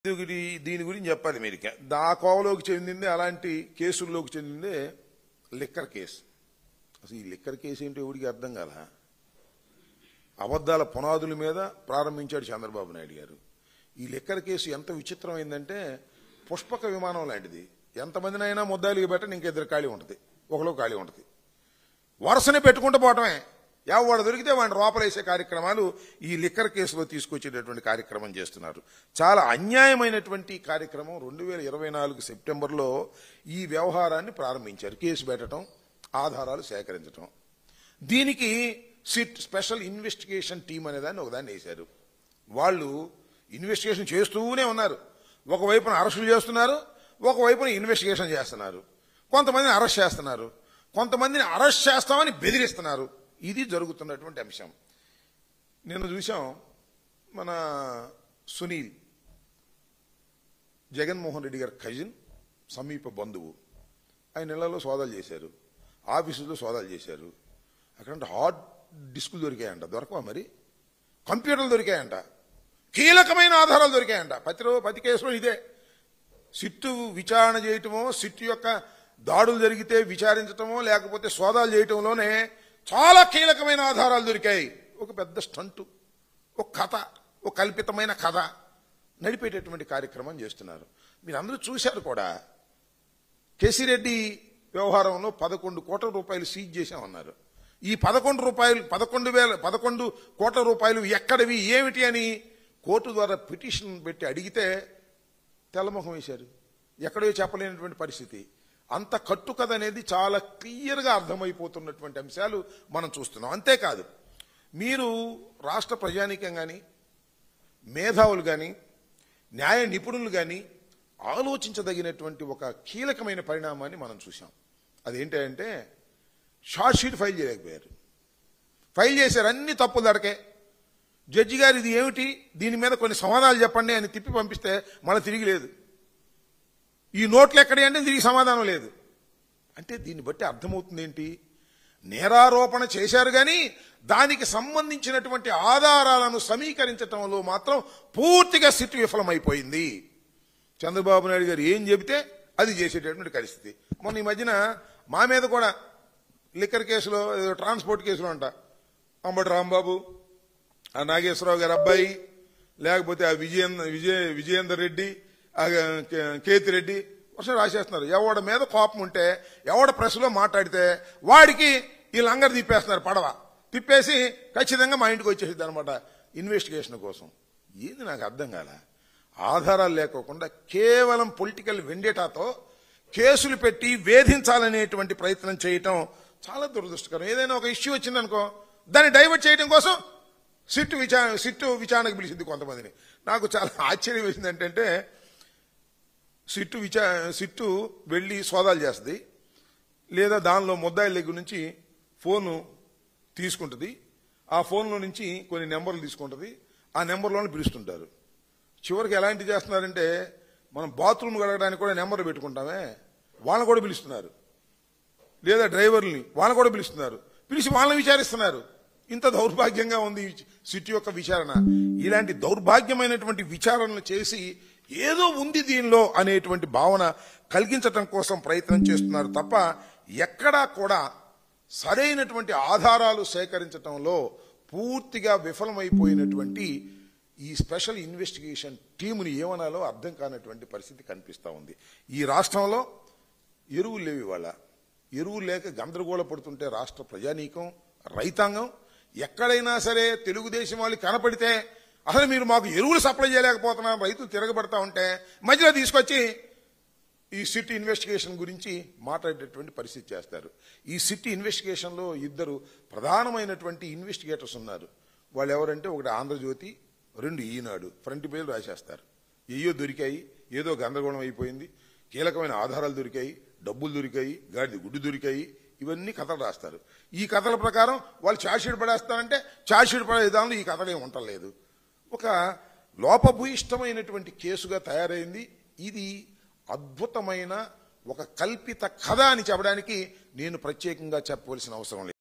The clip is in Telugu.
దీని గురించి చెప్పాలి మీరు. దా కోవలోకి చెందింది అలాంటి కేసుల్లోకి చెందిందే లిక్కర్ కేసు. అసలు ఈ లిక్కర్ కేసు ఏంటో ఎవరికి అర్థం కాల. అబద్ధాల పునాదుల మీద ప్రారంభించాడు చంద్రబాబు నాయుడు గారు. ఈ లిక్కర్ కేసు ఎంత విచిత్రమైందంటే పుష్పక విమానం లాంటిది. ఎంతమందినైనా ముద్దాయిలుగా పెట్టని ఇంకిద్దరు ఖాళీ ఉంటుంది, ఒకలో ఖాళీ ఉంటుంది. వరుసనే పెట్టుకుంటూ పోవటమే. ఎవడు దొరికితే వాడిని లోపలేసే కార్యక్రమాలు ఈ లిక్కర్ కేసులో తీసుకొచ్చేటటువంటి కార్యక్రమం చేస్తున్నారు. చాలా అన్యాయమైనటువంటి కార్యక్రమం. 2024 సెప్టెంబర్లో ఈ వ్యవహారాన్ని ప్రారంభించారు. కేసు పెట్టడం, ఆధారాలు సేకరించడం. దీనికి సిట్ స్పెషల్ ఇన్వెస్టిగేషన్ టీం అనేదాన్ని ఒకదాన్ని వేశారు. వాళ్ళు ఇన్వెస్టిగేషన్ చేస్తూనే ఉన్నారు. ఒకవైపున అరెస్టులు చేస్తున్నారు, ఒకవైపున ఇన్వెస్టిగేషన్ చేస్తున్నారు. కొంతమందిని అరెస్ట్ చేస్తున్నారు, కొంతమందిని అరెస్ట్ చేస్తామని బెదిరిస్తున్నారు. ఇది జరుగుతున్నటువంటి అంశం. నిన్న చూసాం, మన సునీల్ జగన్మోహన్ రెడ్డి గారి కజిన్, సమీప బంధువు. ఆయన ఇళ్లలో సోదాలు చేశారు, ఆఫీసులో సోదాలు చేశారు. అక్కడ హార్డ్ డిస్కులు దొరికాయంట. దొరకవా మరి? కంప్యూటర్లు దొరికాయంట, కీలకమైన ఆధారాలు దొరికాయంట. ప్రతి కేసులో ఇదే. సిట్టు విచారణ చేయటమో, సిట్టు యొక్క దాడులు జరిగితే విచారించటమో, లేకపోతే సోదాలు చేయటంలోనే చాలా కీలకమైన ఆధారాలు దొరికాయి. ఒక పెద్ద స్టంటు, ఒక కథ, ఒక కల్పితమైన కథ నడిపేటటువంటి కార్యక్రమం చేస్తున్నారు. మీరు అందరూ చూశారు కూడా. కేసిరెడ్డి వ్యవహారంలో 11 కోట్ల రూపాయలు సీజ్ చేశామన్నారు. ఈ 11 కోట్ల రూపాయలు ఎక్కడివి, ఏమిటి అని కోర్టు ద్వారా పిటిషన్ పెట్టి అడిగితే తెల్లముఖం వేశారు. ఎక్కడో చెప్పలేనటువంటి పరిస్థితి. అంత కట్టుకథ అనేది చాలా క్లియర్గా అర్థమైపోతున్నటువంటి అంశాలు మనం చూస్తున్నాం. అంతేకాదు, మీరు రాష్ట్ర ప్రజానీకం కానీ, మేధావులు కానీ, న్యాయ నిపుణులు కానీ ఆలోచించదగినటువంటి ఒక కీలకమైన పరిణామాన్ని మనం చూసాం. అదేంటంటే షార్ట్ షీట్ ఫైల్ చేయలేకపోయారు. ఫైల్ చేశారు, అన్ని తప్పులు దడకే. జడ్జి గారు ఇది ఏమిటి, దీని మీద కొన్ని సమాధానాలు చెప్పండి అని తిప్పి పంపిస్తే మళ్ళీ తిరిగి లేదు. ఈ నోట్లు ఎక్కడి అంటే తిరిగి సమాధానం లేదు. అంటే దీన్ని బట్టి అర్థమవుతుంది ఏంటి, నేరారోపణ చేశారు కానీ దానికి సంబంధించినటువంటి ఆధారాలను సమీకరించడంలో మాత్రం పూర్తిగా సిట్ విఫలమైపోయింది. చంద్రబాబు నాయుడు గారు ఏం చెబితే అది చేసేటటువంటి పరిస్థితి. మొన్న ఈ మధ్యన మా మీద కూడా లిక్కర్ కేసులో, ట్రాన్స్పోర్ట్ కేసులో అంట, అంబటి రాంబాబు, ఆ నాగేశ్వరరావు గారి అబ్బాయి, లేకపోతే ఆ విజయేందర్ రెడ్డి, కేతిరెడ్డి వర్షం రాసేస్తున్నారు. ఎవడ మీద కోపం ఉంటే, ఎవడ ప్రెస్లో మాట్లాడితే వాడికి ఈ లంగర్ తిప్పేస్తున్నారు. పడవ తిప్పేసి ఖచ్చితంగా మా ఇంటికి వచ్చేసింది అనమాట ఇన్వెస్టిగేషన్ కోసం. ఏంది నాకు అర్థం కాల. ఆధారాలు లేకోకుండా కేవలం పొలిటికల్ వెండేటాతో కేసులు పెట్టి వేధించాలనేటువంటి ప్రయత్నం చేయటం చాలా దురదృష్టకరం. ఏదైనా ఒక ఇష్యూ వచ్చిందనుకో, దాన్ని డైవర్ట్ చేయడం కోసం సిట్టు విచారణకు పిలిచింది కొంతమందిని. నాకు చాలా ఆశ్చర్యం వేసింది ఏంటంటే, సిట్టు వెళ్ళి సోదాలు చేస్తుంది, లేదా దానిలో ముద్దాయిల దగ్గర నుంచి ఫోను తీసుకుంటుంది, ఆ ఫోన్లో నుంచి కొన్ని నెంబర్లు తీసుకుంటుంది, ఆ నెంబర్లోనే పిలుస్తుంటారు. చివరికి ఎలాంటి చేస్తున్నారంటే, మనం బాత్రూమ్ కడగడానికి కూడా నెంబర్లు పెట్టుకుంటామే, వాళ్ళని కూడా పిలుస్తున్నారు. లేదా డ్రైవర్ని వాళ్ళని కూడా పిలుస్తున్నారు, పిలిచి వాళ్ళని విచారిస్తున్నారు. ఇంత దౌర్భాగ్యంగా ఉంది సిట్టు యొక్క విచారణ. ఇలాంటి దౌర్భాగ్యమైనటువంటి విచారణలు చేసి ఏదో ఉంది దీనిలో అనేటువంటి భావన కలిగించటం కోసం ప్రయత్నం చేస్తున్నారు తప్ప ఎక్కడా కూడా సరైనటువంటి ఆధారాలు సేకరించటంలో పూర్తిగా విఫలమైపోయినటువంటి ఈ స్పెషల్ ఇన్వెస్టిగేషన్ టీముని ఏమనాలో అర్థం కానటువంటి పరిస్థితి కనిపిస్తూ ఉంది. ఈ రాష్ట్రంలో ఎరువులు లేవు. ఇవాళ ఎరువులు లేక గందరగోళ పడుతుంటే రాష్ట్ర ప్రజానీకం, రైతాంగం ఎక్కడైనా సరే తెలుగుదేశం వాళ్ళు కనపడితే అసలు మీరు మాకు ఎరువులు సప్లై చేయలేకపోతున్నారు, రైతులు తిరగబడతా ఉంటే మధ్యలో తీసుకొచ్చి ఈ సిట్ ఇన్వెస్టిగేషన్ గురించి మాట్లాడేటటువంటి పరిస్థితి చేస్తారు. ఈ సిట్ ఇన్వెస్టిగేషన్లో 2 ప్రధానమైనటువంటి ఇన్వెస్టిగేటర్స్ ఉన్నారు. వాళ్ళు ఎవరంటే, ఒకటి ఆంధ్రజ్యోతి, 2 ఈనాడు. ఫ్రంట్ పేజీలు రాసేస్తారు. ఏయో దొరికాయి, ఏదో గందరగోళం అయిపోయింది, కీలకమైన ఆధారాలు దొరికాయి, డబ్బులు దొరికాయి, గాడిద గుడ్డు దొరికాయి, ఇవన్నీ కథలు రాస్తారు. ఈ కథల ప్రకారం వాళ్ళు ఛార్జ్షీట్ పడేస్తారంటే ఛార్జ్షీట్ పడే విధానంలో ఈ కథలు ఏమి ఉండలేదు. ఒక లోపభూయిష్టమైనటువంటి కేసుగా తయారైంది. ఇది అద్భుతమైన ఒక కల్పిత కథ అని చెప్పడానికి నేను ప్రత్యేకంగా చెప్పవలసిన అవసరం లేదు.